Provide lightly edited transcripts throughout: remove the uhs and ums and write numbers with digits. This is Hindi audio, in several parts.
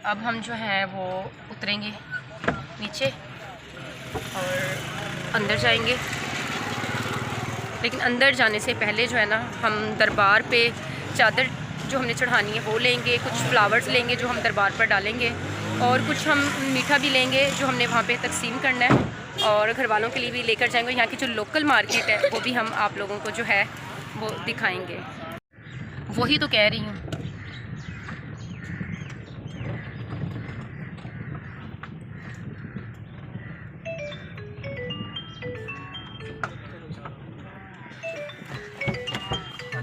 अब हम जो है वो उतरेंगे नीचे और अंदर जाएंगे। लेकिन अंदर जाने से पहले जो है ना, हम दरबार पे चादर जो हमने चढ़ानी है वो लेंगे, कुछ फ्लावर्स लेंगे जो हम दरबार पर डालेंगे, और कुछ हम मीठा भी लेंगे जो हमने वहाँ पे तकसीम करना है, और घर वालों के लिए भी लेकर जाएंगे। यहाँ की जो लोकल मार्केट है वो भी हम आप लोगों को जो है वो दिखाएंगे। वही तो कह रही हूँ।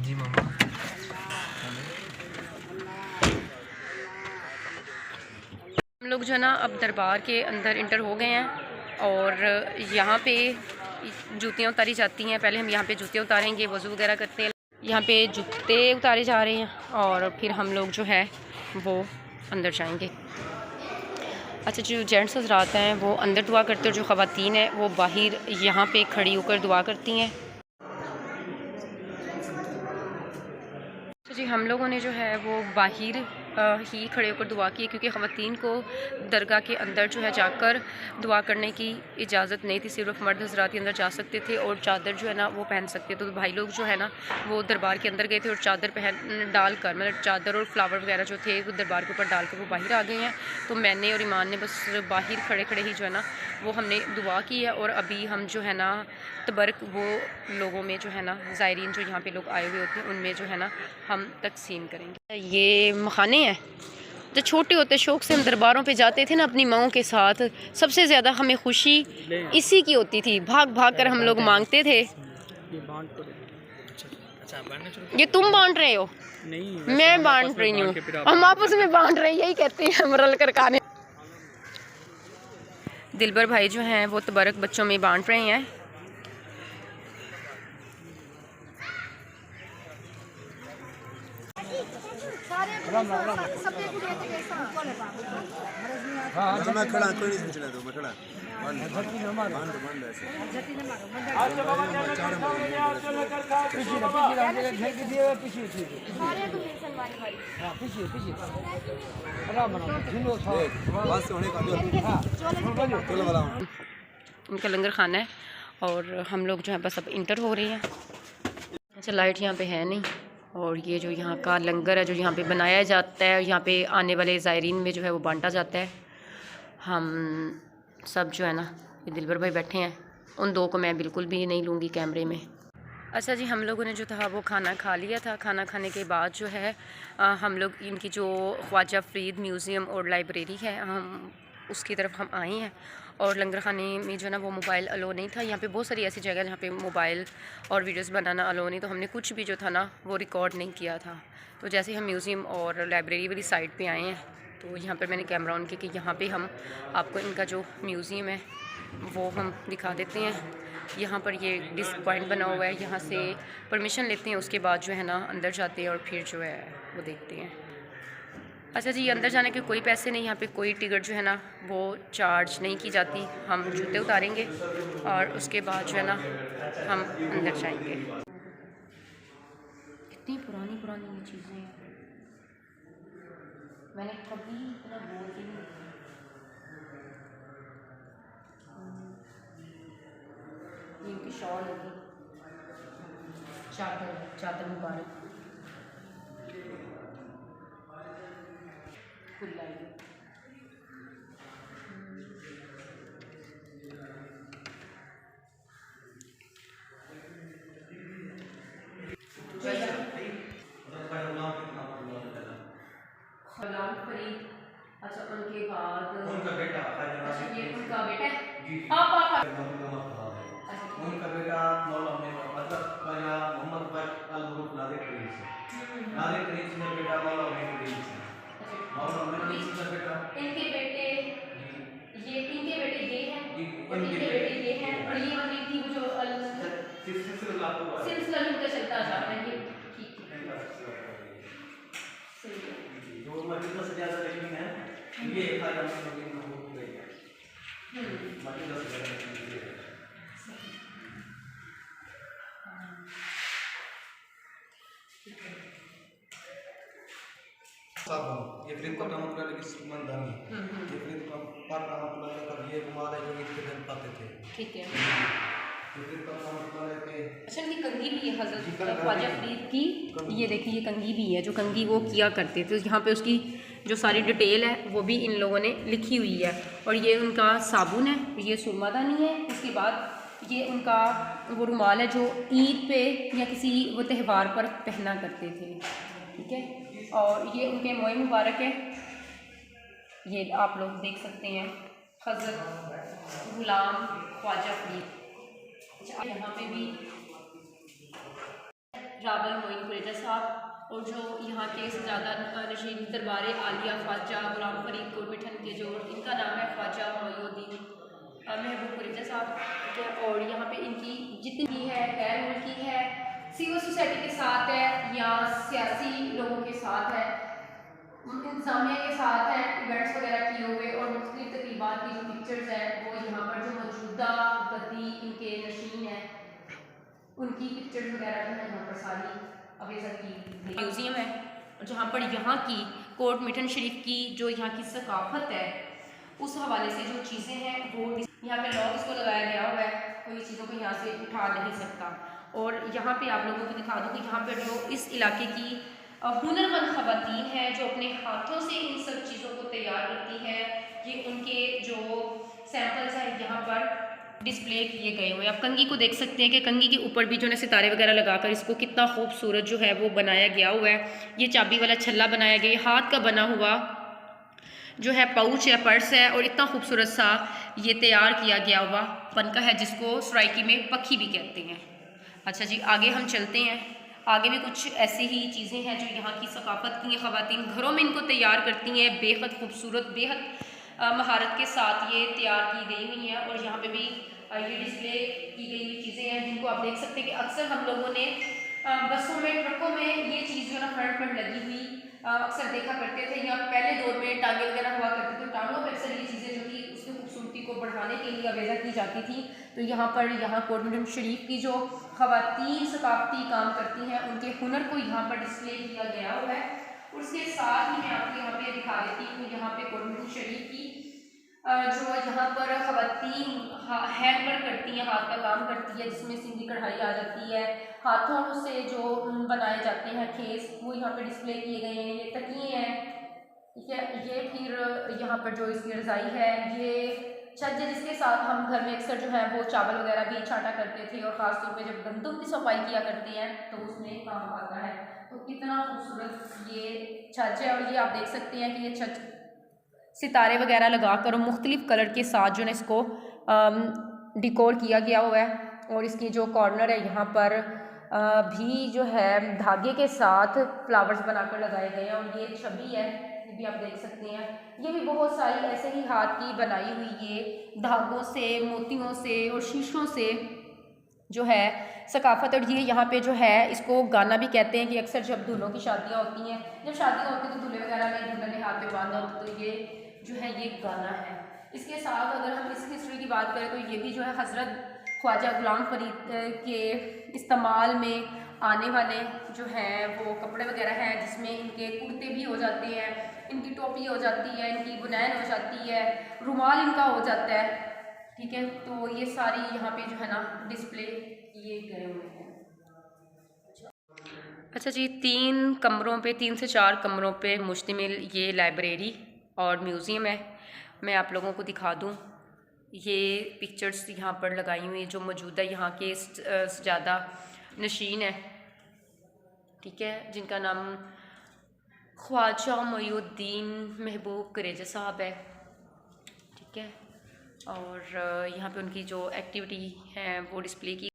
जी मामा, हम लोग जो है ना अब दरबार के अंदर इंटर हो गए हैं, और यहाँ पे जूतियाँ उतारी जाती हैं। पहले हम यहाँ पे जूतियाँ उतारेंगे, वज़ू वगैरह करते हैं। यहाँ पे जूते उतारे जा रहे हैं और फिर हम लोग जो है वो अंदर जाएंगे। अच्छा, जो जेंट्स हज़रात हैं वो अंदर दुआ करते हैं, और जो ख़वातीन हैं वो बाहर यहाँ पे खड़ी होकर दुआ करती हैं। तो जी हम लोगों ने जो है वो बाहर ही खड़े होकर दुआ की, क्योंकि ख़वातीन को दरगाह के अंदर जो है जाकर दुआ करने की इजाज़त नहीं थी। सिर्फ मर्द हज़रात ही अंदर जा सकते थे और चादर जो है ना वो पहन सकते थे। तो भाई लोग जो है ना वो दरबार के अंदर गए थे और चादर पहन डाल कर, मतलब चादर और फ्लावर वगैरह जो थे वो दरबार के ऊपर डाल कर वो बाहर आ गए हैं। तो मैंने और ईमान ने बस बाहर खड़े खड़े ही जो है ना वो हमने दुआ की है। और अभी हम जो है ना तबरक वो लोगों में जो है ना ज़ायरीन जो यहाँ पे लोग आए हुए होते हैं उनमें जो है ना हम तकसीम करेंगे। ये मखाने हैं। जब छोटे होते शौक़ से हम दरबारों पे जाते थे ना अपनी माओं के साथ, सबसे ज़्यादा हमें खुशी इसी की होती थी। भाग भाग कर हम लोग मांगते थे। ये तुम बांट रहे हो? नहीं, मैं बांट रही हूँ। हम आपस में बांट रहे, यही कहते हैं हम रल कर खाने। दिलबर भाई जो हैं वो तबरक बच्चों में बांट रहे हैं। मैं खड़ा, कोई नहीं पूछना, तो मैं खड़ा इनका लंगर खाना है और हम लोग जो है बस अब इंटर हो रहे हैं। अच्छा, लाइट यहाँ पे है नहीं, और ये जो यहाँ का लंगर है जो यहाँ पे बनाया जाता है, यहाँ पे आने वाले ज़ायरीन में जो है वो बांटा जाता है। हम सब जो है ना, ये दिलबर भाई बैठे हैं, उन दो को मैं बिल्कुल भी नहीं लूँगी कैमरे में। अच्छा जी, हम लोगों ने जो था वो खाना खा लिया था। खाना खाने के बाद जो है हम लोग इनकी जो ख्वाजा फरीद म्यूज़ियम और लाइब्रेरी है हम उसकी तरफ हम आए हैं। और लंगर खाने में जो है ना वो मोबाइल अलो नहीं था। यहाँ पे बहुत सारी ऐसी जगह जहाँ पे मोबाइल और वीडियोस बनाना अलो नहीं, तो हमने कुछ भी जो था ना वो रिकॉर्ड नहीं किया था। तो जैसे हम म्यूज़ियम और लाइब्रेरी वाली साइड पे आए हैं तो यहाँ पर मैंने कैमरा ऑन किया कि यहाँ पे हम आपको इनका जो म्यूज़ियम है वो हम दिखा देते हैं। यहाँ पर ये डिस्क पॉइंट बना हुआ है, यहाँ से परमिशन लेते हैं, उसके बाद जो है ना अंदर जाते हैं और फिर जो है वो देखते हैं। अच्छा जी, अंदर जाने के कोई पैसे नहीं, यहाँ पे कोई टिकट जो है ना वो चार्ज नहीं की जाती। हम जूते उतारेंगे और उसके बाद जो है ना हम अंदर जाएंगे। कितनी पुरानी पुरानी ये चीज़ें हैं, मैंने कभी इतना गौर ही नहीं किया। ये इनकी शॉल लगी, चादर चादर मुबारक खुलाई। गुलाम फरीद, अच्छा उनके बाद उनका बेटा, अच्छा ये उनका बेटा है। जी जी, आप उनका बेटा मौला मतलब ख्वाजा मोहम्मद बख्श अल मुरूफ नादिर करीम से, नादिर करीम से बेटा मौला करीम से, मौला करीम से बेटा, इनके बेटे ये इनके बेटे ये हैं और इनके इनके बेटे ये हैं, और ये मतलब थी वो जो सिलसिला उनका चलता जा रहा है। ये ठीक सही है। जो मदीना से ज़्यादा लेकिन है ये ख्वाजा मोहम्मद हो गई है, मदीना से ज़्यादा लेकिन ये साहब ये क्रीम कोट का मतलब कि सुमन दाना पर का मतलब है कभी ये रुमाल है जो ईद के दिन पाते थे। ठीक है। तो फिर पर का मतलब है कि अच्छा, इनकी कंघी भी है जी, हज़रत कंघी ख्वाजा भी है। फरीद की। कंघी। ये देखिए, ये कंघी भी है, जो कंघी वो किया करते थे। यहाँ पे उसकी जो सारी डिटेल है वो भी इन लोगों ने लिखी हुई है। और ये उनका साबुन है, ये सुरमादानी है। उसके बाद ये उनका वो रुमाल है जो ईद पे या किसी वो त्यौहार पर पहना करते थे। ठीक है। और ये उनके मोए मुबारक है, ये आप लोग देख सकते हैं, हज़रत गुलाम ख्वाजा फरीद। अच्छा, यहाँ पे भी रावल मोइन कुरेजा साहब और जो यहाँ के सजादा नशीन दरबार आलिया ख्वाजा गुलाम फरीद कोटमिठन के जो इनका नाम है ख्वाजा मोइनुद्दीन महबूब कुरेजा साहब। ठीक है। और यहाँ पे इनकी जितनी है गैर मुल्की है, सिविल सोसाइटी के साथ है या सियासी लोगों के साथ है, इंतजामिया के साथ है, इवेंट्स वगैरह किए हुए और मुख्तलिफ तकरीबात की जो पिक्चर्स हैं वो यहाँ पर जो मौजूदा गद्दी इनके नशीन है उनकी पिक्चर्स वगैरह जो है यहाँ पर सारी अवेज़ा की म्यूज़ियम है। और जहाँ पर यहाँ की कोट मिठन शरीफ की जो यहाँ की सकाफत है उस हवाले से जो चीज़ें हैं वो यहाँ पे लॉक इसको लगाया गया हुआ है, कोई चीज़ों को यहाँ से उठा नहीं सकता। और यहाँ पे आप लोगों को दिखा दूँ कि यहाँ पर जो इस इलाके की हुनरमंद ख़वातीन हैं जो अपने हाथों से इन सब चीज़ों को तैयार करती हैं, ये उनके जो सैम्पल्स हैं यहाँ पर डिस्प्ले किए गए हुए हैं। आप कंघी को देख सकते हैं कि कंघी के ऊपर भी जो है सितारे वगैरह लगाकर इसको कितना खूबसूरत जो है वो बनाया गया हुआ है। ये चाबी वाला छल्ला बनाया गया, हाथ का बना हुआ जो है पाउच या पर्स है और इतना खूबसूरत सा ये तैयार किया गया हुआ पनका है जिसको सराइकी में पखी भी कहते हैं। अच्छा जी, आगे हम चलते हैं। आगे भी कुछ ऐसी ही चीज़ें हैं जो यहाँ की सकाफत की ख़वातीन घरों में इनको तैयार करती हैं, बेहद खूबसूरत, बेहद महारत के साथ ये तैयार की गई हुई हैं। और यहाँ पे भी ये डिस्प्ले की गई हुई चीज़ें हैं जिनको आप देख सकते हैं कि अक्सर हम लोगों ने बसों में, ट्रकों में ये चीज़ जो है ना फ्रंट पर लगी हुई अक्सर देखा करते थे। या पहले दौर में टांगे वगैरह हुआ करते थे, टांगों पर अक्सर ये चीज़ें जो कि उसकी खूबसूरती को बढ़ाने के लिए अवेज़ा की जाती थी। तो यहाँ पर कोट मिठन शरीफ की जो ख़वातीन सकाफती काम करती हैं उनके हुनर को यहाँ पर डिस्प्ले किया गया हुआ है। उसके साथ ही मैं आपको यहाँ पे दिखा देती हूँ, यहाँ पे कोट मिठन शरीफ की जो यहाँ पर ख़वातीन हैंड वर्क करती हैं, हाथ का काम करती है, जिसमें सिंधी कढ़ाई आ जाती है, हाथों से जो बनाए जाते हैं खेस वो यहाँ पे डिस्प्ले किए गए हैं। ये तकिए हैं, ठीक है। ये फिर यहाँ पर जो इसकी रज़ाई है, ये छज्ज जिसके साथ हम घर में अक्सर जो है वो चावल वगैरह भी छाटा करते थे और ख़ासतौर पे जब गंदम की सफाई किया करते हैं तो उसमें काम आता है। तो कितना खूबसूरत ये छज्ज है। और ये आप देख सकते हैं कि ये छज्ज सितारे वगैरह लगाकर और मुख्तलिफ कलर के साथ जो है इसको डिकोर किया गया हुआ है। और इसकी जो कॉर्नर है यहाँ पर भी जो है धागे के साथ फ्लावर्स बनाकर लगाए गए हैं। और ये छवि है, ये भी आप देख सकते हैं। ये भी बहुत सारी ऐसे ही हाथ की बनाई हुई ये धागों से, मोतियों से और शीशों से जो है सकाफत। और ये यहाँ पे जो है इसको गाना भी कहते हैं कि अक्सर जब दूल्हों की शादियाँ होती हैं, जब शादियाँ होती हैं तो दूल्हे वगैरह में दुल्हन ने हाथ में बांधा होता तो ये जो है ये गाना है। इसके साथ अगर हम इस हिस्ट्री की बात करें तो ये भी जो है हज़रत ख्वाजा गुलाम फरीद के इस्तेमाल में आने वाले जो हैं वो कपड़े वगैरह हैं, जिसमें इनके कुर्ते भी हो जाते हैं, इनकी टोपी हो जाती है, इनकी बुनैन हो जाती है, रुमाल इनका हो जाता है, ठीक है। तो ये सारी यहाँ पे जो है ना डिस्प्ले किए गए हुए हैं। अच्छा जी, 3 कमरों पे, 3 से 4 कमरों पे मुश्तमिल ये लाइब्रेरी और म्यूज़ियम है। मैं आप लोगों को दिखा दूँ, ये पिक्चर्स यहाँ पर लगाई हुई जो मौजूदा यहाँ के सजादा नशीन है, ठीक है, जिनका नाम ख्वाजा मोइनुद्दीन महबूब कुरेजा साहब है, ठीक है। और यहाँ पे उनकी जो एक्टिविटी है वो डिस्प्ले की।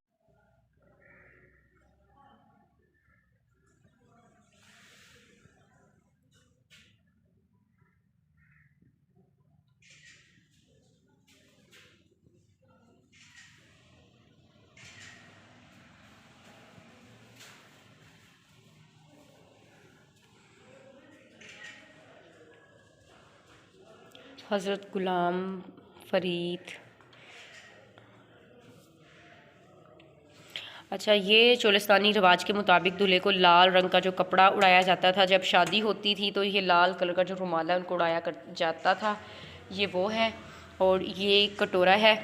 हज़रत गुलाम फरीद। अच्छा, ये चोलिस्तानी रिवाज के मुताबिक दूल्हे को लाल रंग का जो कपड़ा उड़ाया जाता था, जब शादी होती थी तो ये लाल कलर का जो रुमाल है उनको उड़ाया जाता था। ये वो है, और ये कटोरा है।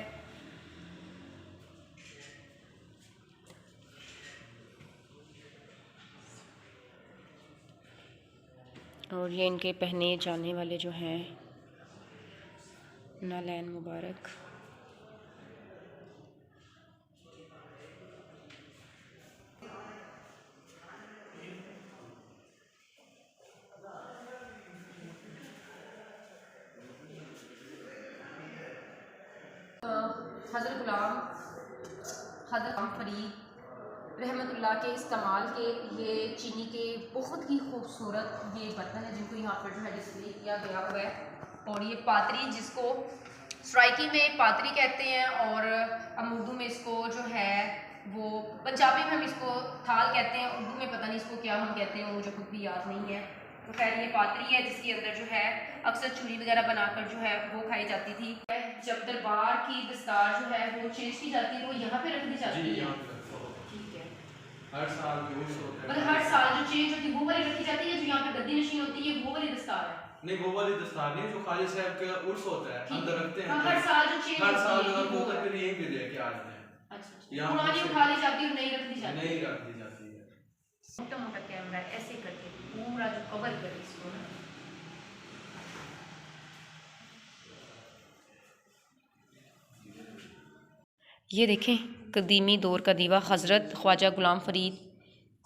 और ये इनके पहने जाने वाले जो हैं नालैन मुबारक। हज़रत गुलाम फरीद रहमतुल्लाह के इस्तेमाल के ये चीनी के बहुत ही खूबसूरत ये बर्तन है जिनको यहाँ पर जो है डिस्प्ले किया गया हुआ है। और ये पातरी, जिसको सराइकी में पातरी कहते हैं और हम उर्दू में इसको जो है वो पंजाबी में हम इसको थाल कहते हैं, उर्दू में पता नहीं इसको क्या हम कहते हैं, मुझे खुद भी याद नहीं है। तो खैर ये पातरी है जिसके अंदर जो है अक्सर चूरी वगैरह बनाकर जो है वो खाई जाती थी। जब दरबार की दस्तार जो है वो चेंज की जाती है वो यहाँ पे रख दी जाती है। ठीक है, हर साल मतलब हर साल जो चेंज होती है वो वाली रखी जाती है, जो यहाँ पे गद्दी नशीन होती है वो वाली दस्तार है। नहीं, वो वाली दस्तार नहीं, जो खाली साहब का उर्स होता है अंदर रखते हैं। हर साल जो चेंज हर साल जो होता है फिर यहीं पे लेके आते हैं। अच्छा, पुरानी उठा ली जाती है और नई रख दी जाती है। नहीं रख दी जाती है। मोटा मोटा कैमरा ऐसे करके पूरा जो कवर करे इसको ना। ये देखें, कदीमी दौर का दीवा हज़रत ख्वाजा गुलाम फरीद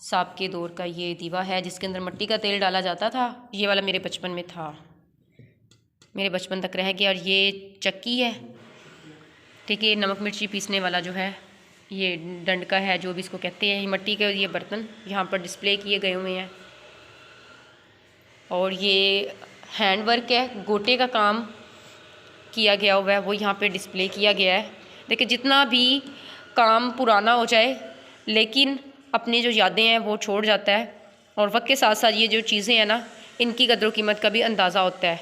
साहब के दौर का ये दीवा है जिसके अंदर मिट्टी का तेल डाला जाता था। ये वाला मेरे बचपन में था, मेरे बचपन तक रह गया। और ये चक्की है, ठीक है, नमक मिर्ची पीसने वाला जो है ये डंडका है, जो भी इसको कहते हैं। मिट्टी के ये बर्तन यहाँ पर डिस्प्ले किए गए हुए हैं। और ये हैंड वर्क है, गोटे का काम किया गया हुआ है, वो यहाँ पे डिस्प्ले किया गया है। देखिए, जितना भी काम पुराना हो जाए लेकिन अपनी जो यादें हैं वो छोड़ जाता है, और वक्त के साथ साथ ये जो चीज़ें हैं ना, इनकी कदर कीमत का भी अंदाज़ा होता है।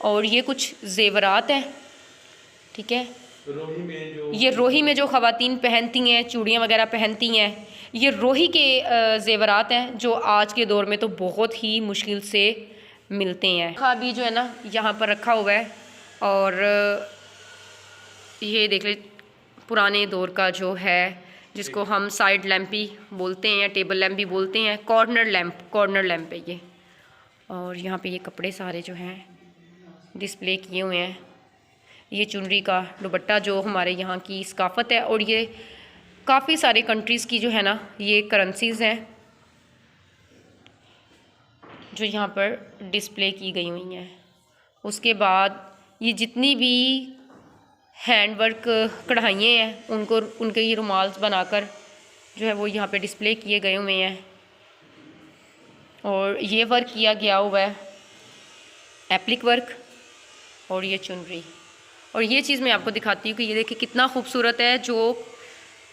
और ये कुछ ज़ेवरात हैं, ठीक है, ये रोही में जो ख़वातीन पहनती हैं, चूड़ियाँ वगैरह पहनती हैं, ये रोही के ज़ेवरात हैं जो आज के दौर में तो बहुत ही मुश्किल से मिलते हैं। अभी जो है ना यहाँ पर रखा हुआ है, और ये देख ले पुराने दौर का जो है जिसको हम साइड लैंप भी बोलते हैं या टेबल लैंप भी बोलते हैं, कॉर्नर लैंप है ये। और यहाँ पे ये कपड़े सारे जो हैं डिस्प्ले किए हुए हैं। ये चुनरी का दुपट्टा जो हमारे यहाँ की सकाफ़त है, और ये काफ़ी सारे कंट्रीज़ की जो है ना ये करेंसीज़ हैं जो यहाँ पर डिस्प्ले की गई हुई हैं। उसके बाद ये जितनी भी हैंडवर्क कढ़ाइयाँ हैं उनके ये रुमाल बनाकर जो है वो यहाँ पे डिस्प्ले किए गए हुए हैं। और ये वर्क किया गया हुआ है, एप्लिक वर्क। और ये चुनरी, और ये चीज़ मैं आपको दिखाती हूँ कि ये देखिए कितना खूबसूरत है, जो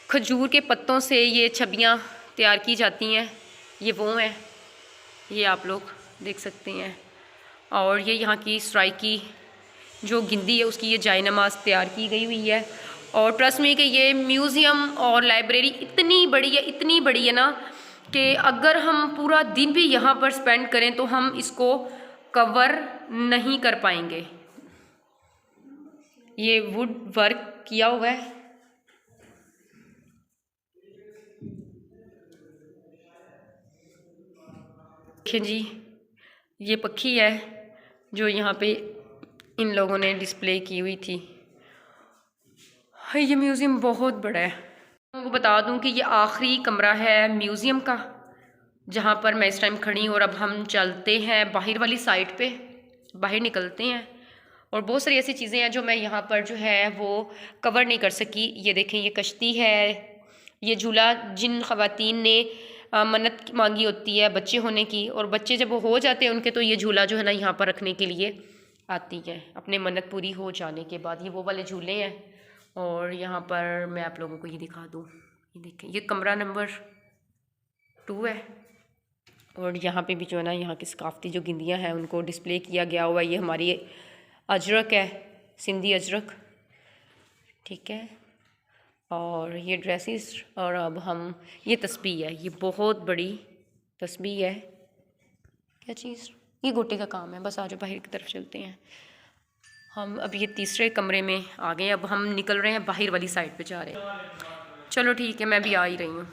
खजूर के पत्तों से ये छबियाँ तैयार की जाती हैं, ये वो हैं, ये आप लोग देख सकते हैं। और ये यहाँ की सराइकी जो गिंदी है उसकी ये जाय नमाज तैयार की गई हुई है। और ट्रस्ट में कि ये म्यूज़ियम और लाइब्रेरी इतनी बड़ी है ना कि अगर हम पूरा दिन भी यहाँ पर स्पेंड करें तो हम इसको कवर नहीं कर पाएंगे। ये वुड वर्क किया हुआ है, देखिए जी, ये पक्षी है जो यहाँ पे इन लोगों ने डिस्प्ले की हुई थी। ये म्यूज़ियम बहुत बड़ा है। आपको बता दूं कि ये आखिरी कमरा है म्यूज़ियम का जहाँ पर मैं इस टाइम खड़ी हूँ। और अब हम चलते हैं बाहर वाली साइड पे, बाहर निकलते हैं। और बहुत सारी ऐसी चीज़ें हैं जो मैं यहाँ पर जो है वो कवर नहीं कर सकी। ये देखें, ये कश्ती है, ये झूला जिन ख़वातीन ने मन्नत मांगी होती है बच्चे होने की, और बच्चे जब वो हो जाते हैं उनके, तो ये झूला जो है ना यहाँ पर रखने के लिए आती है अपने मन्नत पूरी हो जाने के बाद। ये वो वाले झूले हैं। और यहाँ पर मैं आप लोगों को ये दिखा दूँ, ये देखें, ये कमरा नंबर 2 है। और यहाँ पे भी जो है ना यहाँ की सकाफ़ती जो गिंदियाँ हैं उनको डिस्प्ले किया गया हुआ है। ये हमारी अजरक है, सिंधी अजरक, ठीक है। और ये ड्रेसेस। और अब हम, ये तस्बीह है, ये बहुत बड़ी तस्बीह है। क्या चीज़, ये गोटे का काम है। बस आज बाहर की तरफ चलते हैं। हम अब ये तीसरे कमरे में आ गए, अब हम निकल रहे हैं बाहर वाली साइड पे जा रहे हैं। चलो ठीक है, मैं भी आ ही रही हूँ।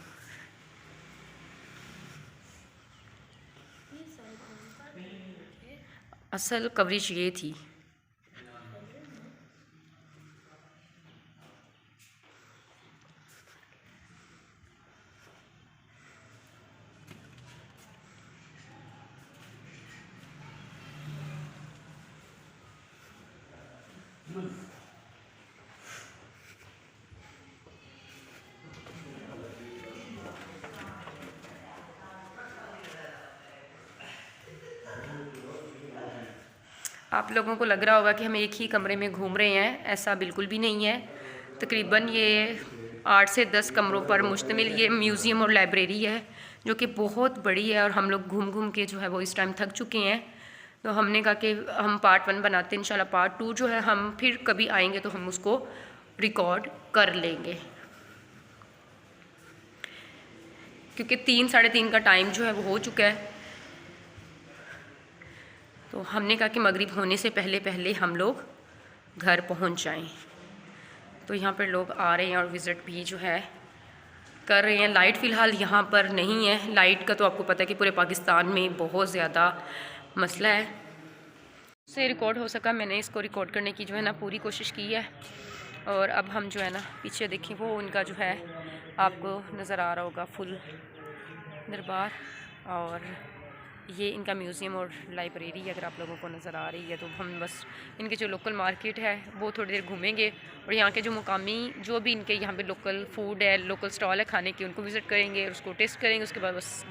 असल कवरेज ये थी। आप लोगों को लग रहा होगा कि हम एक ही कमरे में घूम रहे हैं, ऐसा बिल्कुल भी नहीं है। तकरीबन ये 8 से 10 कमरों पर मुश्तमिल ये म्यूज़ियम और लाइब्रेरी है, जो कि बहुत बड़ी है। और हम लोग घूम घूम के जो है वो इस टाइम थक चुके हैं, तो हमने कहा कि हम पार्ट 1 बनाते हैं। इंशाल्लाह पार्ट 2 जो है हम फिर कभी आएंगे तो हम उसको रिकॉर्ड कर लेंगे, क्योंकि 3 साढ़े 3 का टाइम जो है वो हो चुका है। तो हमने कहा कि मगरिब होने से पहले पहले हम लोग घर पहुंच जाएं। तो यहाँ पर लोग आ रहे हैं और विज़िट भी जो है कर रहे हैं। लाइट फ़िलहाल यहाँ पर नहीं है। लाइट का तो आपको पता है कि पूरे पाकिस्तान में बहुत ज़्यादा मसला है। से रिकॉर्ड हो सका, मैंने इसको रिकॉर्ड करने की जो है ना पूरी कोशिश की है। और अब हम जो है ना पीछे देखें, वो उनका जो है आपको नज़र आ रहा होगा फुल दरबार, और ये इनका म्यूज़ियम और लाइब्रेरी अगर आप लोगों को नज़र आ रही है। तो हम बस इनके जो लोकल मार्केट है वो थोड़ी देर घूमेंगे, और यहाँ के जो मुकामी जो भी इनके यहाँ पे लोकल फूड है, लोकल स्टॉल है खाने की, उनको विज़िट करेंगे, उसको टेस्ट करेंगे। उसके बाद बस